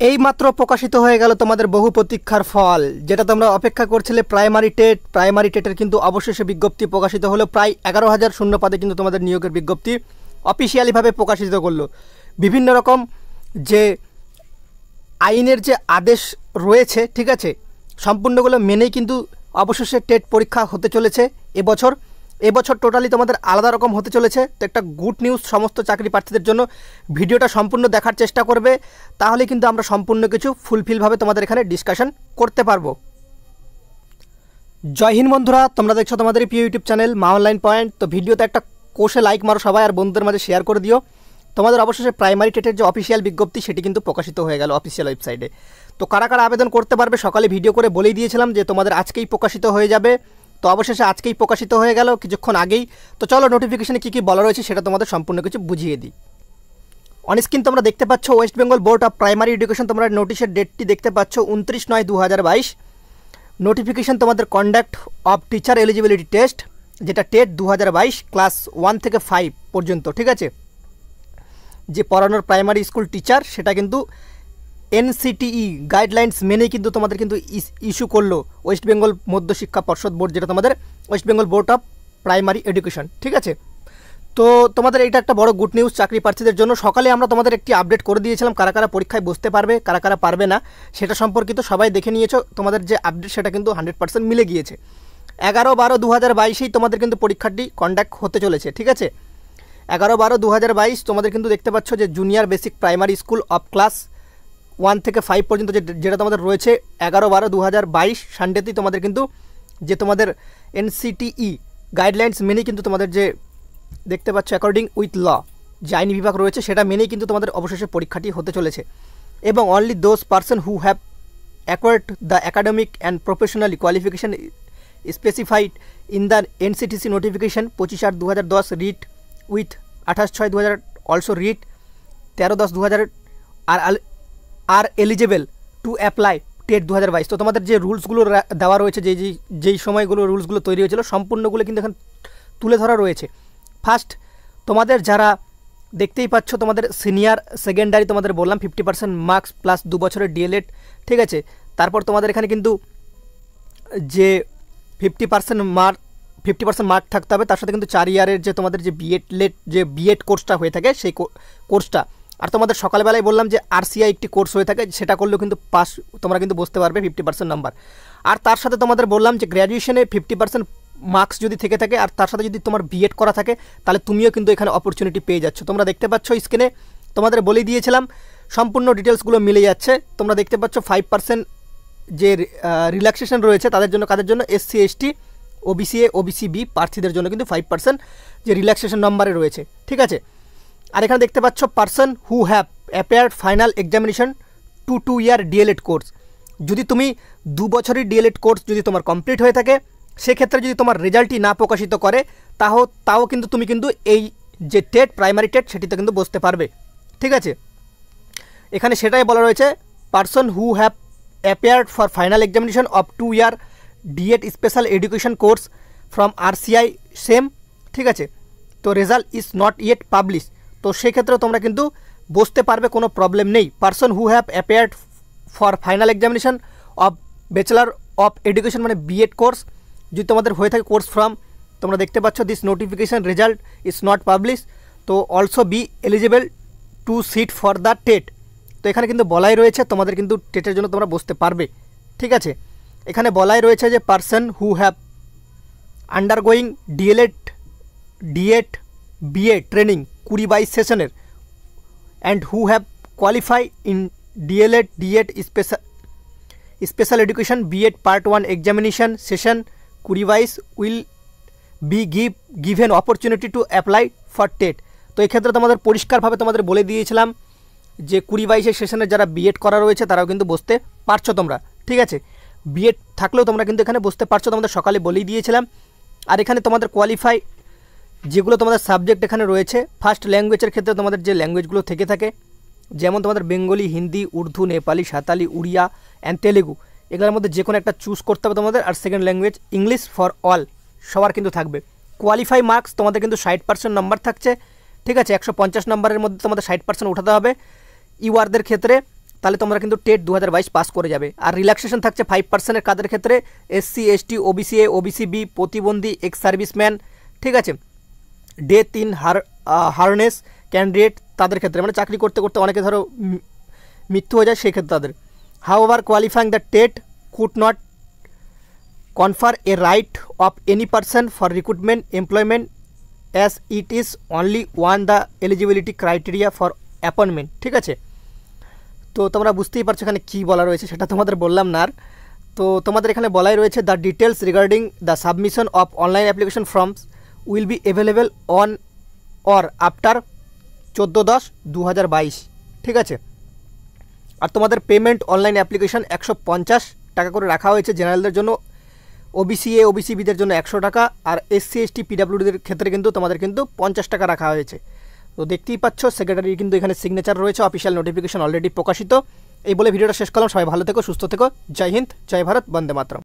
এইমাত্র প্রকাশিত হয়ে গেল তোমাদের বহু প্রতীক্ষার ফল, যেটা তোমরা অপেক্ষা করছিলে। প্রাইমারি টেটের কিন্তু অবশেষে বিজ্ঞপ্তি প্রকাশিত হলো। প্রায় 11,000 শূন্য পদে কিন্তু তোমাদের নিয়োগের বিজ্ঞপ্তি অফিসিয়ালিভাবে প্রকাশিত করলো। বিভিন্ন রকম যে আইনের যে আদেশ রয়েছে, ঠিক আছে, সম্পূর্ণগুলো মেনেই কিন্তু অবশেষে টেট পরীক্ষা হতে চলেছে এবছর টোটালি তোমাদের আলাদা রকম হতে চলেছে। তো একটা গুড নিউজ সমস্ত চাকরি প্রার্থীদের জন্য। ভিডিওটা সম্পূর্ণ দেখার চেষ্টা করবে, তাহলে কিন্তু আমরা সম্পূর্ণ কিছু ফুলফিলভাবে তোমাদের এখানে ডিসকাশন করতে পারবো। জয় হিন্দ বন্ধুরা, তোমরা দেখছো তোমাদের প্রিয় ইউটিউব চ্যানেল মা অনলাইন পয়েন্ট। তো ভিডিওতে একটা কোষে লাইক মারো সবাই, আর বন্ধুদের মাঝে শেয়ার করে দিও। তোমাদের অবশেষে প্রাইমারি টেটের যে অফিসিয়াল বিজ্ঞপ্তি সেটি কিন্তু প্রকাশিত হয়ে গেল অফিসিয়াল ওয়েবসাইটে। তো কারা কারা আবেদন করতে পারবে সকালে ভিডিও করে বলেই দিয়েছিলাম যে তোমাদের আজকেই প্রকাশিত হয়ে যাবে। তো অবশেষে আজকেই প্রকাশিত হয়ে গেল কিছুক্ষণ আগেই। তো চলো নোটিফিকেশনে কী কী বলা রয়েছে সেটা তোমাদের সম্পূর্ণ কিছু বুঝিয়ে দিই। অনস্ক্রিন তোমরা দেখতে পাচ্ছ West Bengal board of primary education, তোমরা নোটিশের ডেটটি দেখতে পাচ্ছ 29/9/2022। নোটিফিকেশন তোমাদের conduct of teacher eligibility test, যেটা টেট 2022 ক্লাস 1 থেকে 5 পর্যন্ত, ঠিক আছে, যে পড়ানোর প্রাইমারি স্কুল টিচার সেটা কিন্তু NCTE গাইডলাইন্স মেনেই কিন্তু তোমাদের কিন্তু ইস্যু করলো ওয়েস্ট বেঙ্গল মধ্যশিক্ষা পর্ষদ বোর্ড, যেটা তোমাদের West Bengal board of primary education, ঠিক আছে। তো তোমাদের এটা একটা বড় গুড নিউজ চাকরি প্রার্থীদের জন্য। সকালে আমরা তোমাদের একটি আপডেট করে দিয়েছিলাম কারা কারা পরীক্ষায় বসতে পারবে, কারা কারা পারবে না, সেটা সম্পর্কিত সবাই দেখে নিয়েছো। তোমাদের যে আপডেট সেটা কিন্তু 100% মিলে গিয়েছে। 11/12/2022 তোমাদের কিন্তু পরীক্ষাটি কন্ডাক্ট হতে চলেছে, ঠিক আছে। 11/12/2022 তোমাদের কিন্তু দেখতে পাচ্ছ যে junior basic primary school of class 1 থেকে 5 পর্যন্ত যেটা তোমাদের রয়েছে 11/12/2022 সানডেতেই তোমাদের কিন্তু যে তোমাদের NCTE গাইডলাইন্স মেনেই কিন্তু তোমাদের যে দেখতে পাচ্ছ অ্যাকর্ডিং উইথ ল যে আইনি বিভাগ রয়েছে সেটা মেনেই কিন্তু তোমাদের অবশেষে পরীক্ষাটি হতে চলেছে। এবং only those person who have acquired the academic and professional qualification specified in the NCTC notification 25/8/2010 read with 28/6/2000 also read 13/10/2000 R eligible to apply TET 2022। তো তোমাদের যে রুলসগুলো দেওয়া রয়েছে, যেই সময়গুলো রুলসগুলো তৈরি হয়েছিল সম্পূর্ণগুলো কিন্তু এখন তুলে ধরা রয়েছে। ফার্স্ট তোমাদের যারা দেখতেই পাচ্ছ তোমাদের সিনিয়র সেকেন্ডারি তোমাদের বললাম 50% মার্কস প্লাস 2 বছরের DLED, ঠিক আছে। তারপর তোমাদের এখানে কিন্তু যে 50% মার্ক থাকতে হবে, তার সাথে কিন্তু 4 ইয়ারের যে তোমাদের যে বিএড কোর্সটা হয়ে থাকে সেই কোর্সটা। আর তোমাদের সকালবেলায় বললাম যে RCI একটি কোর্স হয়ে থাকে, সেটা করলেও কিন্তু পাস তোমরা কিন্তু বসতে পারবে 50% নাম্বার। আর তার সাথে তোমাদের বললাম যে গ্র্যাজুয়েশনে 50% মার্কস যদি থেকে থাকে আর তার সাথে যদি তোমার বিএড করা থাকে তাহলে তুমিও কিন্তু এখানে অপরচুনিটি পেয়ে যাচ্ছ। তোমরা দেখতে পাচ্ছ স্ক্রিনে তোমাদের বলেই দিয়েছিলাম, সম্পূর্ণ ডিটেলসগুলো মিলে যাচ্ছে। তোমরা দেখতে পাচ্ছ 5% যে রিল্যাক্সেশন রয়েছে তাদের জন্য, কাদের জন্য, SC ST OBCA OBCB প্রার্থীদের জন্য কিন্তু 5% যে রিল্যাক্সেশন নম্বরে রয়েছে, ঠিক আছে। আর এখানে দেখতে পাচ্ছ person who have appeared final examination 2 year DLED course, যদি তুমি 2 বছরের DLED কোর্স যদি তোমার কমপ্লিট হয়ে থাকে, সেক্ষেত্রে যদি তোমার রেজাল্টই না প্রকাশিত করে তাও কিন্তু তুমি কিন্তু এই যে টেট প্রাইমারি টেট সেটিতে কিন্তু বসতে পারবে, ঠিক আছে। এখানে সেটাই বলা রয়েছে person who have appeared for final examination of 2 year DED special education course from RCI same, ঠিক আছে। তো result is not yet publish, তো সেক্ষেত্রে তোমরা কিন্তু বসতে পারবে, কোনো প্রবলেম নেই। Person who have appeared for final examination of bachelor of education মানে BED কোর্স যদি তোমাদের হয়ে থাকে কোর্স ফ্রম, তোমরা দেখতে পাচ্ছ this notification result is not publish, তো also be eligible to sit for the TET. তো এখানে কিন্তু বলাই রয়েছে তোমাদের কিন্তু টেটের জন্য তোমরা বসতে পারবে, ঠিক আছে। এখানে বলাই রয়েছে যে person who have undergoing DED BA training 2022 সেশনের and who have qualify in DED special education BED part 1 examination session 2022 will be given opportunity to apply for TET. তো এক্ষেত্রে তোমাদের পরিষ্কারভাবে তোমাদের বলে দিয়েছিলাম যে 2022 সেশনের যারা BED করা রয়েছে তারাও কিন্তু বসতে পারছো তোমরা, ঠিক আছে। BED থাকলেও তোমরা কিন্তু এখানে বসতে পারছো, তোমাদের সকালে বলেই দিয়েছিলাম। আর এখানে তোমাদের কোয়ালিফাই যেগুলো তোমাদের সাবজেক্ট এখানে রয়েছে, ফার্স্ট ল্যাঙ্গুয়েজের ক্ষেত্রে তোমাদের যে ল্যাঙ্গুয়েজগুলো থেকে থাকে, যেমন তোমাদের বেঙ্গলি, হিন্দি, উর্দু, নেপালি, সাঁতালি, উড়িয়া অ্যান্ড তেলেগু, এগুলোর মধ্যে যে কোনো একটা চুজ করতে হবে তোমাদের। আর second language English for all সবার কিন্তু থাকবে। কোয়ালিফাই মার্কস তোমাদের কিন্তু 60% নাম্বার থাকছে, ঠিক আছে। 150 নম্বরের মধ্যে তোমাদের 60% উঠাতে হবে ইউআরদের ক্ষেত্রে। তাহলে তোমরা কিন্তু টেট 2022 পাস করে যাবে। আর রিল্যাক্সেশন থাকছে 5%-এর কাদের ক্ষেত্রে, SC ST OBC A OBC B, প্রতিবন্ধী, এক্স সার্ভিসম্যান, ঠিক আছে, ডে 3 হারনেস ক্যান্ডিডেট তাদের ক্ষেত্রে, মানে চাকরি করতে করতে অনেকে ধরো মৃত্যু হয়ে যায় সেই ক্ষেত্রে তাদের। However qualifying the TET could not কনফার A right of any person for recruitment employment as it is only one the eligibility criteria for appointment, ঠিক আছে। তো তোমরা বুঝতেই পারছো এখানে কী বলা রয়েছে, সেটা তোমাদের বললাম না আর। তো তোমাদের এখানে বলাই রয়েছে the details regarding the submission of online application forms will be available on or after 14/10/2022, ঠিক আছে। আর তোমাদের পেমেন্ট অনলাইন অ্যাপ্লিকেশন 150 টাকা করে রাখা হয়েছে জেনারেলদের জন্য, OBC A OBC Bদের জন্য 100 টাকা, আর SC ST PWDদের ক্ষেত্রে কিন্তু তোমাদের কিন্তু 50 টাকা রাখা হয়েছে। তো দেখতেই পাচ্ছ সেক্রেটারির কিন্তু এখানে সিগনেচার রয়েছে, অফিসিয়াল নোটিফিকেশন অলরেডি প্রকাশিত। এই বলে ভিডিওটা শেষ করলাম। সবাই ভালো থেকো, সুস্থ থেকো, জয় হিন্দ, জয় ভারত, বন্দে মাতরম।